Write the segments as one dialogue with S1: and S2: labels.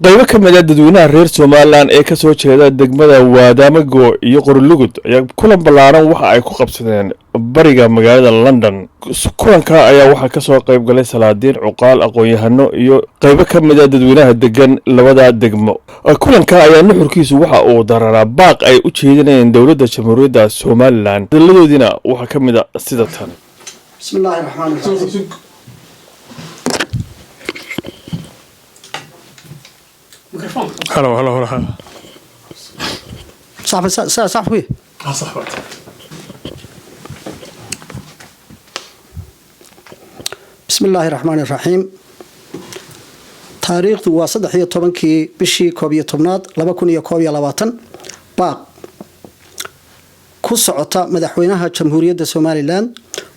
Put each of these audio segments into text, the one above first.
S1: qaybo ka mid ah dadweynaha reer Somaliland ee ka soo jeeda degmada Wadaamago iyo Qorlugud ayaa kulan ballaaran waxa ay ku qabsadeen bariga magaalada London. Kulanka ayaa waxa ka soo qayb galay salaadiin cuqaal aqoon-yahano iyo qaybo ka mid ah dadweynaha degan labada degmo. Kulanka ayaa nuxurkiisu waxa uu dararaa baaq ay u jeedinayeen dawladda Jamhuuriyadda Somaliland. Daladoodina waxa ka mid ah sida tan.
S2: Bismillahir Rahmanir Rahim.
S3: هلا
S2: صاحبي
S3: صاحبي
S2: بسم الله الرحمن الرحيم تاريخ وصدح هي طبنكي بشي كوبية طبنات لما كون يكوبية لباتن باق كسعطة مدحوينها جمهورية سوماليلاند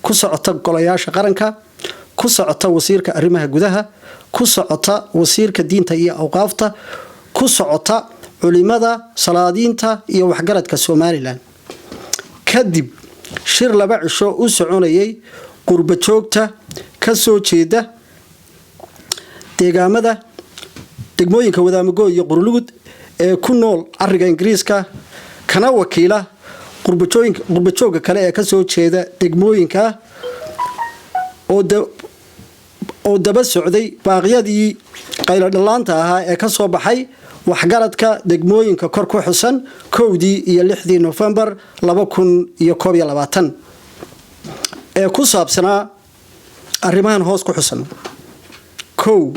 S2: كسعطة قلياش قرنكا كسعطة وسيرك أرمها جذها كسعطة وسيرك الدين تي أوقافته كسعطة علماء صلادين تا يوحجرة كسوماليلاند كذب شر لبع شو أسعوني قرب شوكته كسوتشيده deegaamada degmooyinka Wadaamago iyo Qorlugud ee ku nool ariga Ingiriiska kana wakiila qurbajooga kale ee ka soo jeeda degmooyinka oo daba socday baaqyadii qaylo dhalaanta ahaa ee ka soo baxay waxgaradka degmooyinka kor ku xusan 1 iyo 6 November 2021 ee ku saabsanaa arrimahan hoos ku xusan كو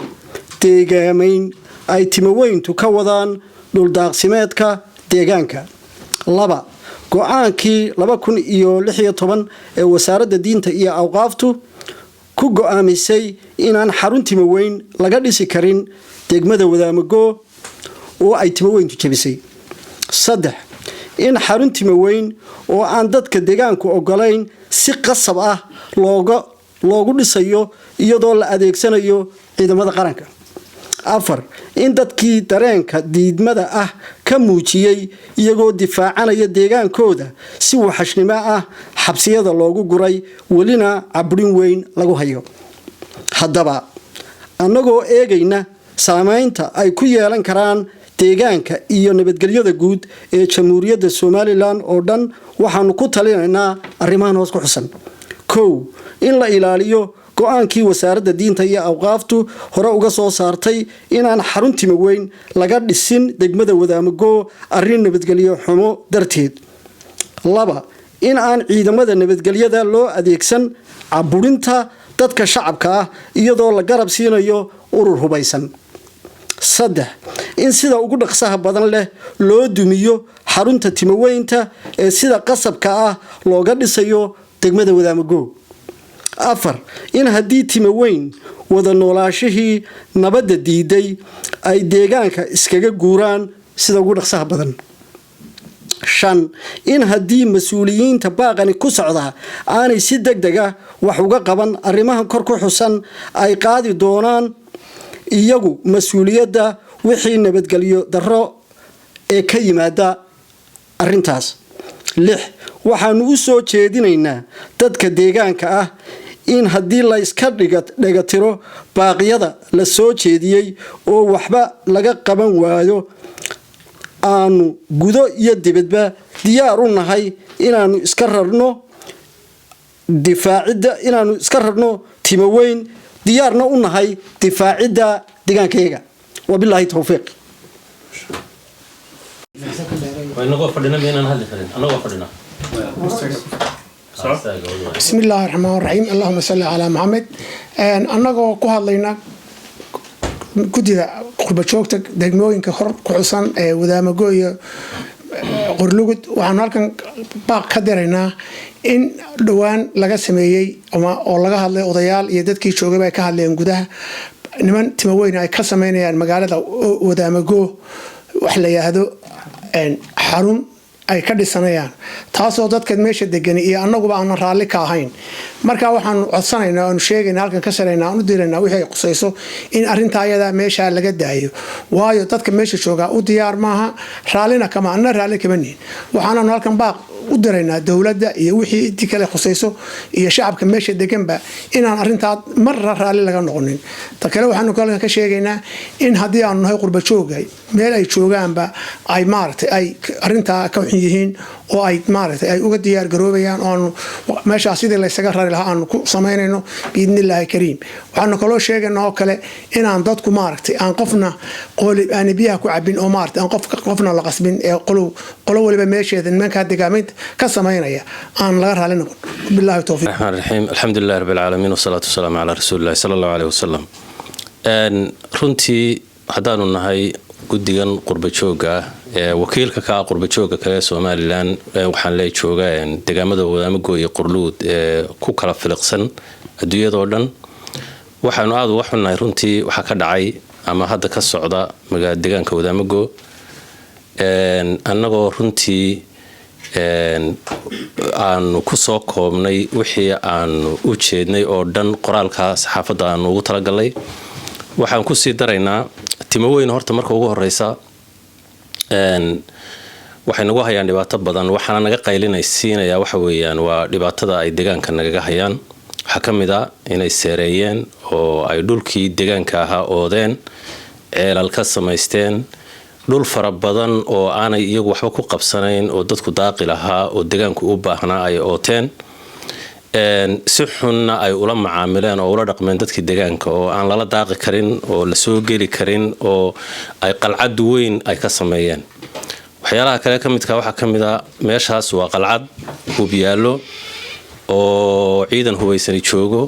S2: deegaamayn ay timaweyntu ka wadaan dhul daaqsimeedka deegaanka laba go'aankii 2016 ee wasaaradda diinta iyo awqaaftu ku go'aamisay inaan xarun timaweyn laga dhisi karin degmada Wadaamago oo ay timaweyntu jabisay saddex in xarun timaweyn oo aan dadka deegaanku ogolayn si qasab ah loogu dhisayo iyadoo la adeegsanayo ciidamada qaranka afar in dadkii dareenka diidmada ah ka muujiyay iyagoo difaacanaya deegaankooda si waxashnimo ah xabsiyada loogu guray walina cabrin weyn lagu hayo haddaba annagoo eegayna saameynta ay ku yeelan karaan deegaanka iyo nabadgelyada guud ee Jamhuuriyadda Somaliland oo dhan waxaanu ku talinaynaa arrimahan hoos ku xusan kow in la ilaaliyo go'aankii wasaaradda diinta iyo awqaaftu hore uga soo saartay inaan xarun timaweyn laga dhisin degmada Wadaamago arrin nabadgelyo xumo darteed laba in aan ciidamada nabadgelyada loo adeegsan caburinta dadka shacabka ah iyadoo la garab siinayo urur hubaysan saddex in sida ugu dhaqsaha badan leh loo dumiyo xarunta timaweynta ee sida qasabka ah looga dhisayo degmada Wadaamago afar in haddii timaweyn wada noolaashihii nabadda diiday ay deegaanka iskaga guuraan sida ugu dhaqsaha badan shan in haddii mas'uuliyiinta baaqani ku socda aanay si degdeg ah wax uga qaban arrimaha kor ku xusan ay qaadi doonaan iyagu mas'uuliyadda wixii nabadgelyo darro ee ka yimaada arrintaas lix waxaanu u soo jeedinaynaa dadka deegaanka ah in haddii la iska dhigatiro baaqyada la soo jeediyay oo waxba laga qaban waayo aanu gudo iyo dibadba diyaar u nahay inaanu iska rarno timaweyn diyaarna u nahay difaacidda deegaankayga wabillahi tawfiiq
S3: بسم الله الرحمن الرحيم اللهم صل على محمد annagoo ku hadlayna gudida qurbajoogta degmooyinka hor ku xusan ee Wadaamago iyo Qorlugud waxaan halkan baaq ka diraynaa in dhawaan laga sameeyay oo laga hadlay odayaal iyo dadkii joogay ay ka hadleen gudaha niman timaweyn ay ka sameynayaan magaalada Wadaamago wax la yiraahdo xarun ay ka dhisanayaan taasoo dadka meesha degan iyo annaguba aan raali ka ahayn marka waxaan codsanaynaa oo sheegaynaa halkan ka sareynaa oo diiranaa wixii qusayso in arinta ayada meesha laga daayo waayo dadka meesha jooga u diyaar maaha raalina kama anna raali kama niin waxaan halkan baaq u diraynaa dowladda iyo wixii intii kale khusayso iyo shacabka meesha deganba inaan arrintaa marra raalli laga noqonin ta kale waxaanu kalkan ka sheegaynaa in haddii aanu nahay qurba jooga meel ay joogaanba ay maaragtay ay arrintaa ka xun yihiin oo ay maaragtay ay uga diyaar garoobayaan oo aanu meeshaas sidii laysaga rari lahaa aanu ku samaynayno biidnillaahi kariim waxaanu kaloo sheegaynaa oo kale inaan dadku maaragtay aan qofna aan biyaha ku cabin oo maaragtay aan qofna la qasbin ee qolo waliba meesheeda nimankaa degaamaynta ka samaynaya aan laga raali noqon billahi tawfiiq
S4: الرحمن الرحيم الحمد لله رب العالمين والصلاة والسلام على رسول الله صلى الله عليه وسلم runtii haddaanu nahay guddigan qurba jooga wakiilka ka qurba jooga kale Soomaaliland waxaan leey joogaa deegaamada Wadaamago iyo Qorluud ku kala filiqsan adduunyada oo dhan waxaanu aad u waxnahay runtii waxa ka dhacay ama hadda ka socda magaalada deegaanka Wadaamago annagoo runtii aanu ku soo koobnay wixii aanu u jeednay oo dhan qoraalka saxaafadda aanu ugu talagalay waxaan ku sii daraynaa timo weyn horta marka ugu horeysa waxay nagu hayaan dhibaato badan waxaana naga qaylinaysiinaya waxa weeyaan waa dhibaatada ay deegaanka nagaga hayaan waxa ka mid ah inay seereeyeen oo ay dhulkii deegaanka ahaa oodeen ceelal ka samaysteen dhul fara badan oo aanay iyagu waxba ku qabsanayn oo dadku daaqi lahaa oo deegaanku u baahnaa ay ooteen si xunna ay ula macaamileen oo ula dhaqmeen dadkii deegaanka oo aan lala daaqi karin oo la soo geli karin oo ay qalcad weyn ay ka sameeyeen waxyaalaha kale ka midka waxa ka mid ah meeshaas waa qalcad hub yaallo oo ciidan hubaysani joogo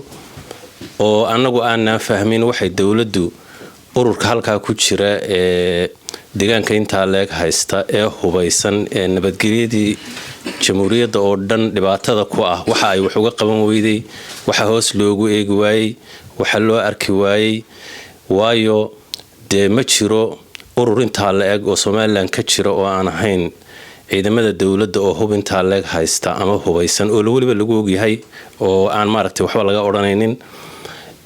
S4: oo annagu aanan fahmin waxay dawladdu ururka halkaa ku jira ee deegaanka inta leeg haysta ee hubaysan ee nabadgelyadii jamhuuriyadda oo dhan dhibaatada ku ah waxa ay wax uga qaban weyday waxa hoos loogu eegi waayay waxa loo arki waayay waayo dee ma jiro urur inta leeg oo Soomaaliland ka jira oo aan ahayn ciidamada dawladda oo hub inta leeg haysta ama hubaysan oo waliba lagu ogyahay oo aan maaragtay waxba laga oranaynin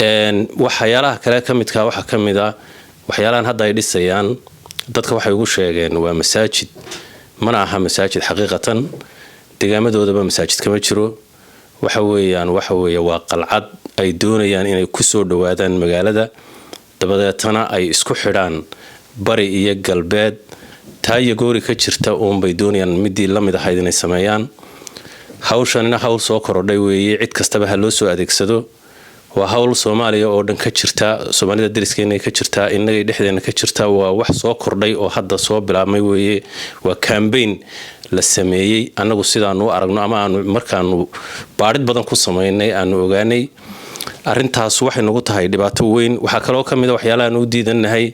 S4: waxyaalaha kale ka midka waxa ka mid ah waxyaalahan hadda ay dhisayaan dadka waxay ugu sheegeen waa masaajid mana aha masaajid xaqiiqatan deegaamadooda masaajid kama jiro waxa weeyaan waa qalcad ay doonayaan inay ku soo dhawaadaan magaalada dabadeetana ay isku xidhaan bari iyo galbeed taaya goori ka jirta oo bay doonayaan midii la mid ahayd inay sameeyaan hawshanina hawl soo korodhay weeye cid kastaba ha loo soo adeegsado waa hawl Soomaaliya oo dhan ka jirta Soomaalida deriskeena ka jirta inaga dhexdeena ka jirta waa wax soo kordhay oo hadda soo bilaabmay weeye waa campaign la sameeyay anagu sidaan u aragno ama aan markaanu baadhid badan ku sameeynay aan ogaanay arintaas waxay nagu tahay dhibaato weyn waxa kale oo kamid ah waxyaalaha aan u diidanahay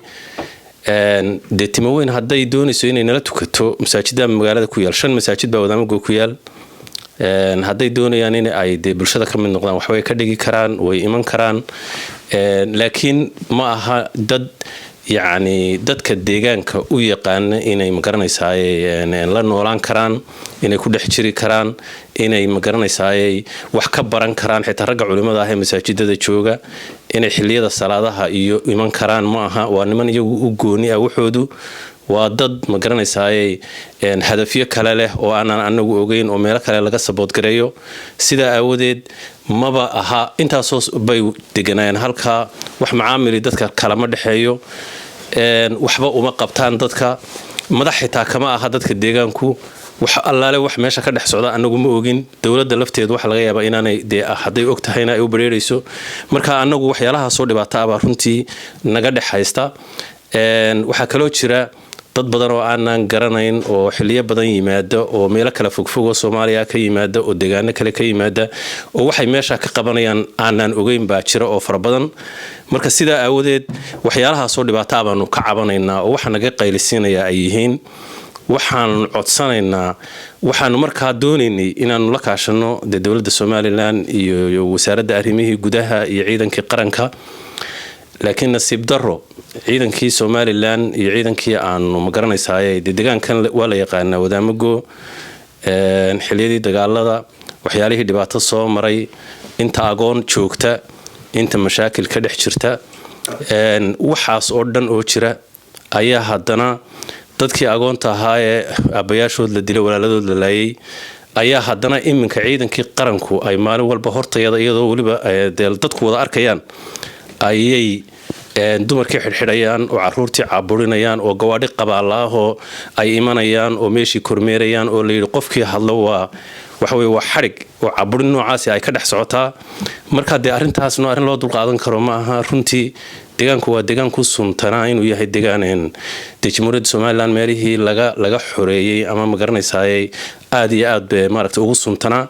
S4: timo weyn hadday doonayso inay nala tukato masaajidda magaalada ku yaal 5 masaajid baa Wadaamago ku yaal hadday doonayaan in ay bulshada ka mid noqdaan wax way ka dhigi karaan way iman karaan laakiin ma aha dad yani dadka deegaanka u yaqaan inay magaranaysaay la noolaan karaan inay ku dhex jiri karaan inay magaranaysaay wax ka baran karaan xitaa ragga culimada ah ee masaajidada jooga inay xilliyada salaadaha iyo iman karaan ma aha waa niman iyagu u gooni ah waxoodu waa dad magaranaysaay hadafyo kale leh oo aanan anagu ogeyn oo meel kale laga sabood gareeyo sida aawadeed maba aha intaas bay deganayaan halka wax macaamili dadka kala ma dhaxeeyo waxba uma qabtaan dadka madax xitaa kama aha dadka deegaanku wax allaale wax meesha ka dhex socda anagu ma ogin dawladda lafteedu wax laga yaabaa inaanay haday og tahayna ay u bareerayso marka anagu waxyaalaha soo dhibaato ah runtii naga dhaxaysta waxa kale oo jira dad badan oo aanan garanayn oo xilliyo badan yimaada oo meelo kala fogfog oo Soomaaliya ka yimaada oo deegaano kale ka yimaada oo waxay meesha ka qabanayaan aanan ogeyn baa jira oo fara badan marka sida aawadeed waxyaalaha soo dhibaato ah baanu ka cabanaynaa oo waxa naga qaylisinaya ay yihiin waxaan codsanaynaa waxaan markaa doonaynay inaanu la kaashano dawladda Soomaaliland iyo wasaaradda arrimaha gudaha iyo ciidanka qaranka laakiin nasiib daro ciidankii Soomaaliland iyo ciidankii aanu magaranaysaay deegaankan waa la yaqaan Wadaamago xilliyadii dagaalada waxyaalihii dhibaato soo maray inta agoon joogta inta mashaakil ka dhex jirta waxaas oo dhan oo jira ayaa haddana dadkii agoonta ahaa ee abayaashood la dilay walaaladood la laayay ayaa haddana iminka ciidankii qaranku ay maalin walba hortayada iyadoo weliba dadku wada arkayaan ayay dumarkii xidhxidhayaan oo caruurtii caburinayaan oo gawaadhi qabaalaahoo ay imanayaan oo meeshii kormeerayaan oo layidhi qofkii hadlo waxaweye waa xadhig oo caburin noocaasi ay ka dhex socotaa marka dee arrintaasna arrin loo dulqaadan karo ma aha runtii deegaanku waa deegaan ku suntanaa inuu yahay deegaan dee jamhuuriyadda somalilan meelihii laga xoreeyey ama magaranaysaayay aad iyo aad be maaragtay ugu suntanaa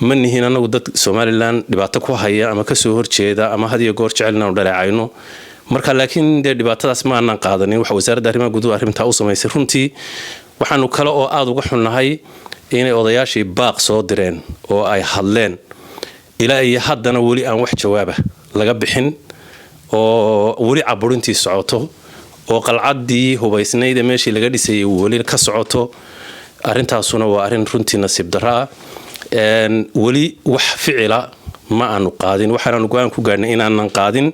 S4: ma nihiin annagu dad somalilan dhibaato ku haya ama kasoo horjeeda ama had iyo goor jecel inaanu dhaleecayno marka laakiin dee dhibaatadaas ma aanan qaadanin waxa wasaaradda arrimaha guduhu arrintaa u samaysay runtii waxaanu kale oo aada uga xunnahay inay odayaashii baaq soo direen oo ay hadleen ilaa iyo haddana weli aan wax jawaaba laga bixin oo weli caburintii socoto oo qalcaddii hubaysnayd ee meeshii laga dhisayay weli ka socoto arrintaasuna waa arrin runtii nasiib darro ah weli wax ficila ma aanu qaadin waxaanaanu go-aan ku gaadhnay inaanan qaadin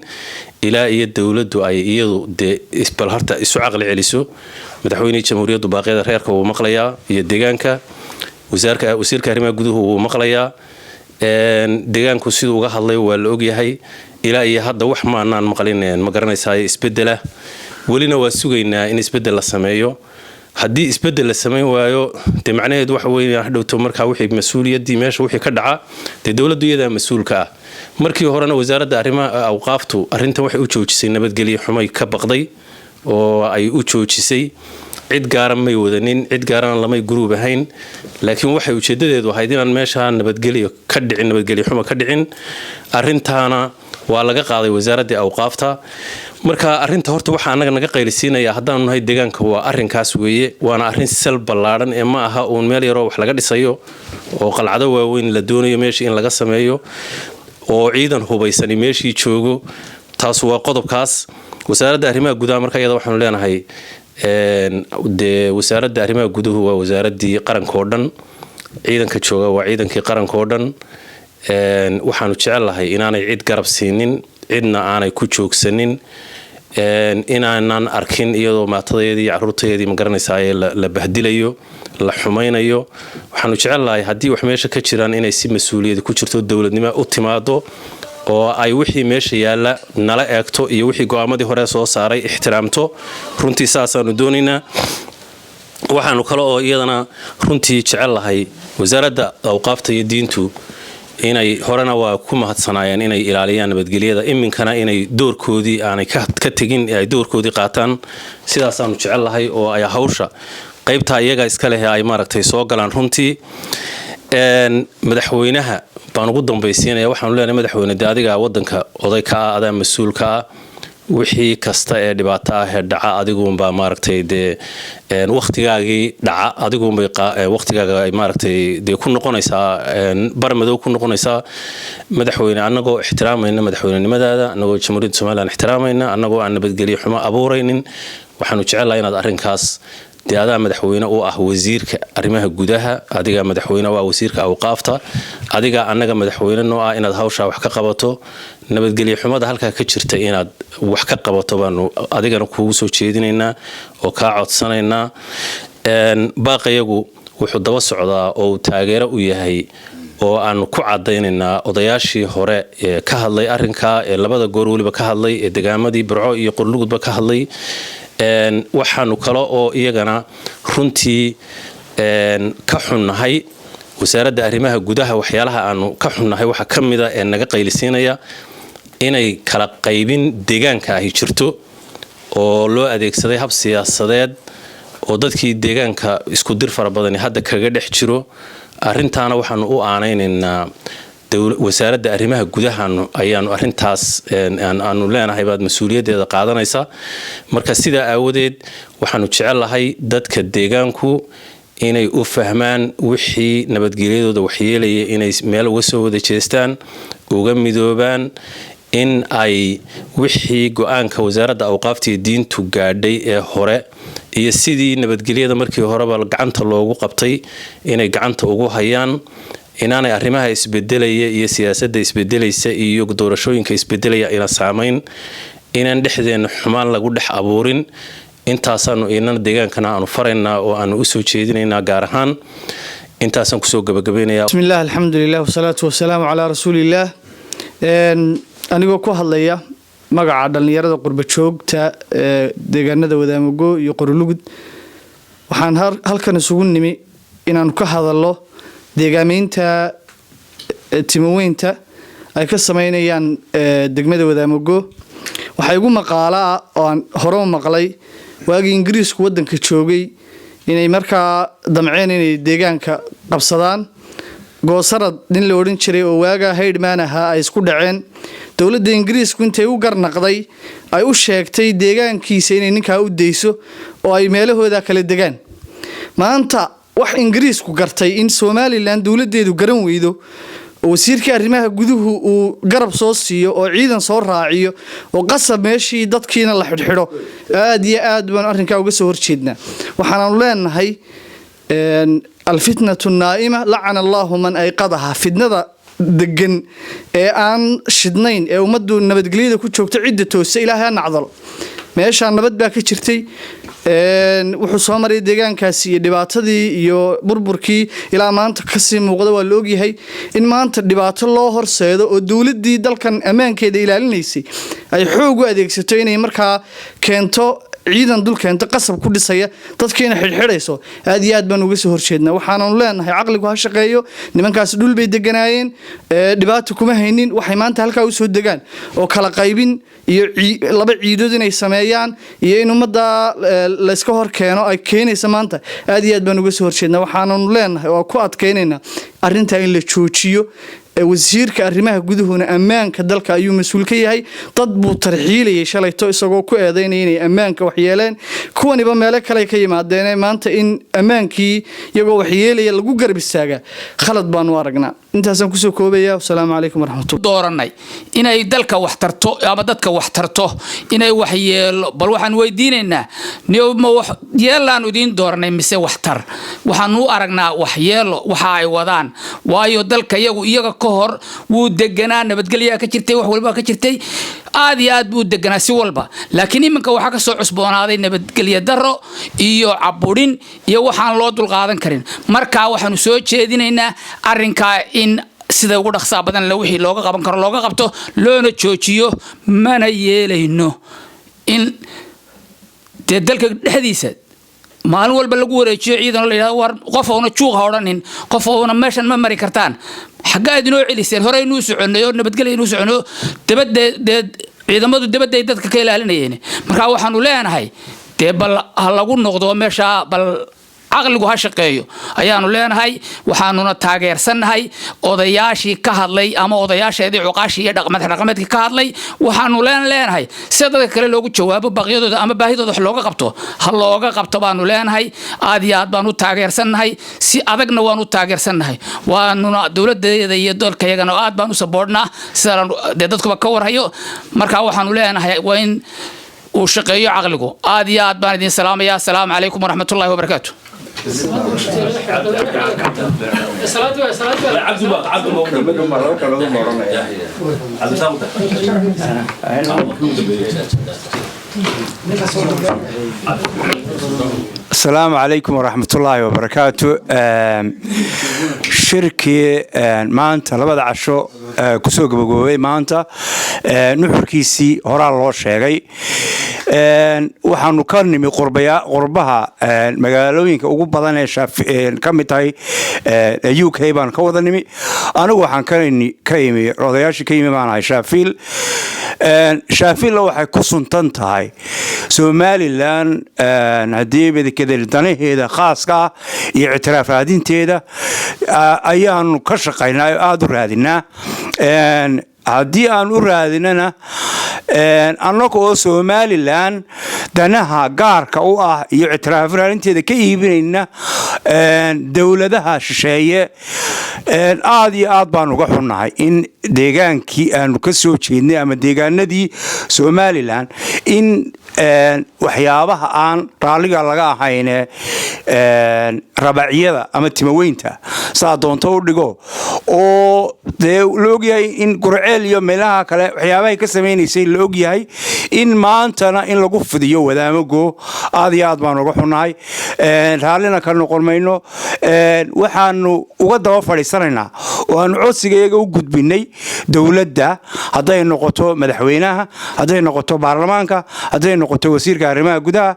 S4: ilaa iyo dowladdu ay iyadu dee bal horta isu caqli celiso madaxweynihii jamhuuriyaddu baaqyada reerka wuu maqlayaa iyo deegaanka wasiirka arrimaha guduhu wuu maqlayaa deegaanku siduu uga hadlay waa la ogyahay ilaa iyo hadda wax maanaan maqlin ma garanaysaay isbedela welina waa sugaynaa in isbedel la sameeyo haddii isbedel la samayn waayo dee macnaheedu waxa weeye hadhowto markaa wixii mas-uuliyaddii meesha wixii ka dhaca dee dowladdu iyadaa mas-uulka ah markii horena wasaaradda arrimaha awqaaftu arrintan waxay u joojisay nabadgelyo xumay ka baqday oo ay u joojisay cid gaaran may wadanin cid gaarana lamay guruub ahayn laakiin waxay ujeedadeedu ahayd inaan meesha nabadgelyo xumo ka dhicin arrintaana waa laga qaaday wasaaraddii awqaafta marka arrinta horta waxaa annaga naga qaylisiinaya haddaanu nahay deegaanka waa arrinkaas weeye waana arrin sal ballaadhan ee ma aha uun meel yaroo wax laga dhisayo oo qalcado waaweyn la doonayo meeshii in laga sameeyo oo ciidan hubaysani meeshii joogo taas waa qodobkaas wasaaradda arrimaha gudaha marka iyada waxaanu leenahay dee wasaaradda arrimaha guduhu waa wasaaraddii qarankaoo dhan ciidanka jooga waa ciidankii qarankaoo dhan waxaanu jecellahay inaanay cid garab siinin cidna aanay ku joogsanin inaanan arkin iyadoo maatadeedii iyo caruurtadeedii magaranaysaay la bahdilayo la xumaynayo waxaanu jecellahay haddii wax meesha ka jiraan inay si mas-uuliyad ku jirto dowladnimo u timaado oo ay wixii meesha yaalla nala eegto iyo wixii go'aamadii hore soo saaray ixtiraamto runtii saasaanu doonaynaa waxaanu kale oo iyadana runtii jecellahay wasaaradda awqaafta iyo diintu inay horena waa ku mahadsanaayeen inay ilaaliyaan nabadgelyada iminkana inay doorkoodii aanay ka tegin ay doorkoodii qaataan sidaasaanu jecellahay oo ay hawsha qaybtaa iyaga iska leh ay maaragtay soo galaan runtii madaxweynaha baan ugu dambaysiinaya waxaanu leenahay madaxweyne dee adiga waddanka oday ka ah adaa mas-uulka ah wixii kasta ee dhibaato ah ee dhaca adiguunbaa maaragtay dee wakhtigaagii dhaca adiguunbay wakhtigaaga ay maaragtay dee ku noqonaysaa barmadow ku noqonaysaa madaxweyne annagoo ixtiraamayna madaxweynenimadaada annagoo jamhuuriyadda somalilan ixtiraamayna annagoo aan nabadgelyo xumo abuuraynin waxaanu jecellahay inaad arrinkaas dee adaa madaxweyne u ah wasiirka arrimaha gudaha adigaa madaxweyne u ah wasiirka awqaafta adigaa annaga madaxweyne noo ah inaad hawshaa wax ka qabato nabadgelyo xumada halkaa ka jirta inaad wax ka qabato baanu adigana kuugu soo jeedinaynaa oo kaa codsanaynaa baaqayagu wuxuu daba socdaa oo uu taageero u yahay oo aanu ku cadaynaynaa odayaashii hore ee ka hadlay arrinkaa ee labada goor weliba ka hadlay ee degaamadii burco iyo qorlugudba ka hadlay waxaanu kale oo iyagana runtii ka xunnahay wasaaradda arrimaha gudaha waxyaalaha aanu ka xunnahay waxaa ka mida ee naga qaylisiinaya inay kala qaybin deegaanka ahi jirto oo loo adeegsaday hab siyaasadeed oo dadkii deegaanka isku dir fara badani hadda kaga dhex jiro arrintaana waxaanu u aanaynaynaa wasaaradda arrimaha gudaha ayaanu arrintaas aanu leenahay baad mas-uuliyaddeeda qaadanaysa marka sidaa aawadeed waxaanu jecellahay dadka deegaanku inay u fahmaan wixii nabadgelyadooda waxyeelaya inay meel uga soo wada jeestaan uga midoobaan in ay wixii go-aanka wasaaradda awqaafta iyo diintu gaadhay ee hore iyo sidii nabadgelyada markii horeba gacanta loogu qabtay inay gacanta ugu hayaan inaanay arrimaha isbedelaya iyo siyaasadda isbedelaysa iyo doorashooyinka isbedelaya ina saamayn inaan dhexdeenna xumaan lagu dhex abuurin intaasaanu inana deegaankana aanu faraynaa oo aanu u soo jeedinaynaa gaar ahaan intaasaan kusoo gabagabaynayaa.
S5: بسم الله الحمد لله والصلاة والسلام على رسول الله anigoo ku hadlaya magaca dhalinyarada qurba joogta deegaanada Wadaamago iyo Qorlugud waxaan halkan isugu nimi inaan ka hadalno deegaameynta timoweynta ay ka sameynayaan degmada Wadaamago waxay ugu maqaalaa oo aan hore u maqlay waagii Ingiriisku wadanka joogay inay markaa damceen inay deegaanka qabsadaan goosarad nin la oran jiray oo waaga Haydman ahaa ay isku dhaceen dawladda Ingiriisku intay u garnaqday ay u sheegtay deegaankiisa inay ninka u deyso oo ay meelahooda kala degaan maanta wax Ingiriisku gartay in Somaliland dawladeedu garan weydo oo wasiirka arrimaha guduhu uu garab soo siiyo oo ciidan soo raaciyo oo qasab meeshii dadkiina la xidhxidho aad iyo aad baan arrinka uga soo horjeednaa waxaan leenahay الفتنة النائمة لعن الله من أيقظها فتنة دقن aan shidnayn ee umadu nabadgelyada ku joogto cid toos ilaahay nacdal meesha nabad baa ka jirtay wuxuu soo maray deegaankaasi iyo dhibaatadii iyo burburkii ilaa maanta ka sii muuqda waa la ogyahay in maanta dhibaato loo horseedo oo dawladii dalkan amaankeeda ilaalinaysay ay xoog u adeegsato inay markaa keento ciidan dulkeenta qasab ku dhisaya dadkeena xidhxidhayso aad iyo aad baan uga soo horjeednaa waxaan leenahay aqligu ha shaqeeyo nimankaas dhul bay deganaayeen dhibaato kuma haynin waxay maanta halka u soo degaan oo kala qaybin iyo laba ciidood inay sameeyaan iyo in umada la iska hor keeno ay keenaysa maanta aad iyo aad baan uga soo horjeednaa waxaan leenahay oo ku adkeynayna arinta in la joojiyo wasiirka arrimaha guduhuna ammaanka dalka ayuu mas'uul ka yahay dad buu tarxiilayay shalayto isagoo ku eedeynay inay ammaanka wax yeeleen kuwaniba meel kale ka yimaadeen maanta in ammaankii iyagoo wax yeelaya lagu garab istaaga khalad baan u aragnaa intaasaan kusoo koobaya assalaamu calaykum waraxmatullahi
S6: dooranay inay dalka wax tarto ama dadka wax tarto inay wax yeelo bal waxaan weydiinaynaa ma wax yeelaan idin dooranay mise wax tar waxaan u aragnaa wax yeelo waxa ay wadaan waayo dalka iyaga ka hor wuu deganaa nabadgelyo ka jirtay wax walba ka jirtay aad iyo aad buu deganaa si walba laakiin iminka waxa ka soo cusboonaaday nabadgelyo daro iyo caburin iyo waxaan loo dul qaadan karin marka waxaanu soo jeedinaynaa arrinka in sida ugu dhaqsaa badan la wixii looga qaban karo looga qabto loona joojiyo mana yeelayno in dalka dhexdiisa maalin walba lagu wareejiyo ciidan la yiraahdo war qof oo juuq ha oranin qof oo meeshan ma mari kartaan xagaa idinoo celiseen hore inuu soconayo nabadgelyo inuu socono dabadda ciidamadu dabadda dadka ka ilaalinayeen marka waxaanu leenahay bal ha lagu noqdo meesha bal aqligu ha shaqeeyo ayaanu leenahay waxaanuna taageersanahay odayaashii ka hadlay ama odayaasheedii cuqaashi iyo dhaqameedka ka hadlay waxaanu leenahay sida dadka kale loogu jawaabo baqyadooda ama baahidooda wax looga qabto ha looga qabto baanu leenahay aad iyo aad baanu taageersanahay si adagna waanu taageersanahay waanuna dawladeeda iyo dalkayagana aad baanu saboornaa sida dadkuba ka warhayo marka waxaanu leenahay waa in uu shaqeeyo aqligu aad iyo aad baan idin salaamayaa assalaamu calaykum waraxmatullaahi wabarakaatuh
S7: السلام عليكم ورحمة الله وبركاته. شركة مانتا لبدا عشو كسوق بقوي مانتا نحركيسي هرا الله شيغي waxaanu ka nimi qurbaha magaalooyinka ugu badan ee kamitahay UK baan ka wada nimi anigu waxaan ka imi odayaashii ka imi baan ahay Shaafiil waxay ku suntan tahay Somaliland hadii bidikada danaheeda khaaska ah iyo ictiraafadinteeda ayaanu ka shaqeynaa aad u raadinaa haddii aan u raadinana annagoo Somaliland danaha gaarka u ah iyo ictiraaf raadinteeda ka iibinayna dawladaha shisheeye aad iyo aad baan uga xunnahay in deegaankii aanu ka soo jeednay ama deegaanadii Somaliland in waxyaabaha aan raalliga laga ahayne rabacyada ama timaweynta saa doonto u dhigo oo dee la ogyahay in gurceel iyo meelaha kale waxyaabahay ka samaynaysay la ogyahay in maantana in lagu fidiyo wadaamago aad iyo aad baan uga xunnahay raallina ka noqon mayno waxaanu uga daba fadhiisanaynaa oo aanu codsigayaga u gudbinay dowladda hadday noqoto madaxweynaha hadday noqoto baarlamaanka hadday noqoto wasiirka arrimaha gudaha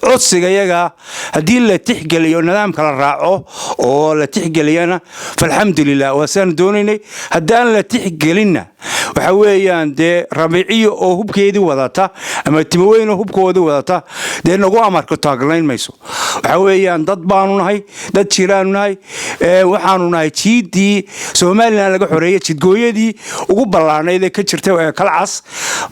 S7: codsigayaga haddii la tixgeliyo nidaamka la raaco oo la tixgeliyana falxamdulilah waasaan doonaynay haddaan la tixgelinna waxa weeyaan dee rabiiciyo oo hubkeedii wadata ama timaweyn oo hubkoodii wadata dee nagu amarka taaglayn mayso waxa weeyaan dad baanu nahay dad jiraanu nahay waxaanu nahay jiidii Soomaaliland laga xoreeyay jidgooyadii ugu ballaanayd ee ka jirtay ee kalcas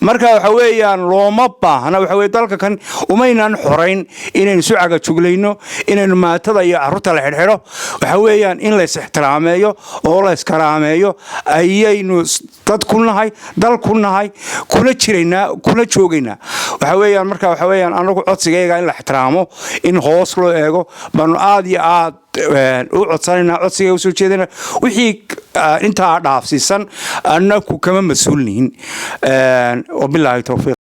S7: marka waxa weeyaan looma baahna waxa weey dalka kan umaynaan xoreyn inaynu sucaga juglayno inaynu maatada iyo carruurta la xirxiro waxa weeyaan in la ixtiraameeyo oo la iskaraameeyo ayaynu dad ku nahay dal ku nahay kuna jiraynaa kuna joogaynaa waxa weeyaan marka waxa weeyaan anagu codsigayga in la ixtiraamo in hoos loo eego baan aad iyo aad u codsanayna codsiga soo jeedina wixii inta dhaafsiisan annagu kama mas'uulniin oo billahi tawfiiq